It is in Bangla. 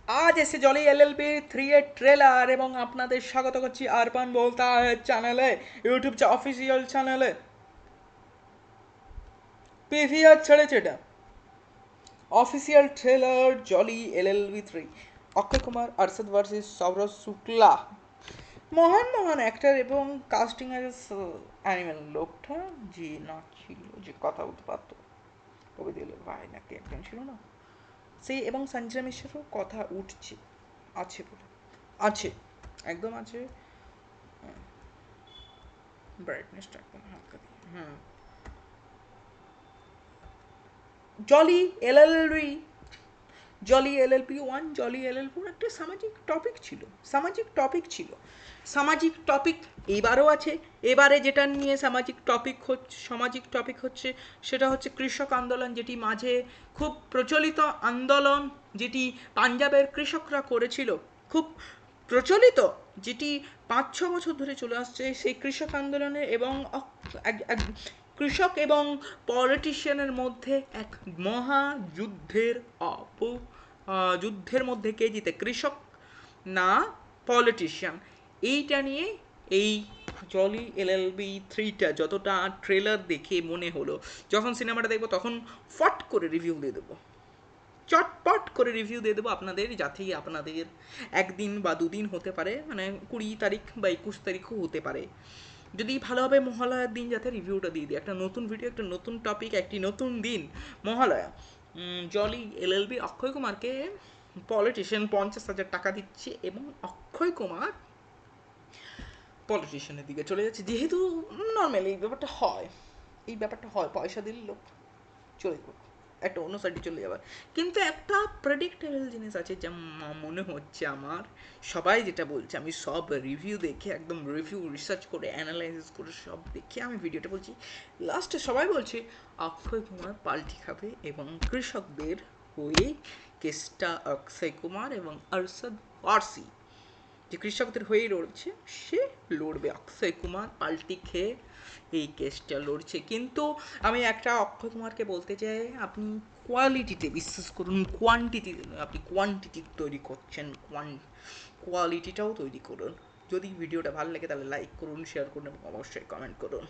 আজ এসে জলি এলএলবি 3 এর ট্রেলার এবং আপনাদের স্বাগত করছি আরবান বলতা চ্যানেলে, ইউটিউব অফিসিয়াল চ্যানেলে। পিভিআর ছেড়েছে এটা official trailer Jolly LLB 3। Akshay Kumar Arshad versus Sourav Shukla. মহান মহান অ্যাক্টর এবং কাস্টিং এর অ্যানিমেল লোকটা যে নাচছিল, যে কথা বলতে পারতো, কবি দিল ভাই নাকি একজন ছিল না, সেই এবং সঞ্জয় মিশ্রেরও কথা উঠছে, আছে বলে, আছে, একদম আছে। ব্রাইটনেসটা একদম হালকা দিয়ে, হুম। Jolly LLB, Jolly LLP 1, Jolly LLP একটা সামাজিক টপিক ছিল, সামাজিক টপিক ছিল, সামাজিক টপিক এবারও আছে। এবারে যেটা নিয়ে সামাজিক টপিক হচ্ছে সেটা হচ্ছে কৃষক আন্দোলন, যেটি মাঝে খুব প্রচলিত আন্দোলন, যেটি পাঞ্জাবের কৃষকরা করেছিল, খুব প্রচলিত, যেটি 5-6 বছর ধরে চলে আসছে সেই কৃষক আন্দোলনে, এবং কৃষক এবং পলিটিশিয়ানের মধ্যে এক মহাযুদ্ধের যুদ্ধের মধ্যে কে জিতে, কৃষক না পলিটিশিয়ান, এইটা নিয়ে এই জলি এলএলবি 3টা যতটা ট্রেলার দেখে মনে হলো, যখন সিনেমাটা দেখবো তখন ফট করে রিভিউ দিয়ে দেবো, চটপট করে রিভিউ দিয়ে দেবো আপনাদের, যাতে আপনাদের একদিন বা দুদিন হতে পারে, মানে 20 তারিখ বা 21 তারিখও হতে পারে, যদি ভালোভাবে মহালয়ার দিন যাতে রিভিউটা দিয়ে দিই, একটা নতুন ভিডিও, একটা নতুন টপিক, একটি নতুন দিন, মহালয়া। জলি এলএলবি অক্ষয় কুমারকে পলিটিশিয়ান 50,000 টাকা দিচ্ছে এবং অক্ষয় কুমার পলিটিশিয়ানের দিকে চলে যাচ্ছে, যেহেতু নর্মালি এই ব্যাপারটা হয় পয়সা দিলে লোক চলে যাবে, একটা অন্য সাইডে চলে যাবে। কিন্তু একটা প্রেডিক্টেবল জিনিস আছে, যা মনে হচ্ছে আমার, সবাই যেটা বলছে, আমি সব রিভিউ দেখে, একদম রিভিউ রিসার্চ করে অ্যানালাইসিস করে সব দেখে আমি ভিডিওটা বলছি, লাস্টে সবাই বলছে অক্ষয় কুমার পাল্টি খাবে এবং কৃষকদের হয়ে কেসটা অক্ষয় কুমার এবং আরশদ ওয়ারসি, যে কৃষকদের হয়েই লড়ছে, সে লড়বে, অক্ষয় কুমার পাল্টি খেয়ে এই কেসটা লড়ছে। কিন্তু আমি একটা অক্ষয় কুমারকে বলতে চাই, আপনি কোয়ালিটিতে বিশ্বাস করুন, কোয়ান্টিটি, আপনি কোয়ান্টিটি তৈরি করছেন, কোয়ালিটিটাও তৈরি করুন। যদি ভিডিওটা ভালো লাগে তাহলে লাইক করুন, শেয়ার করুন এবং অবশ্যই কমেন্ট করুন।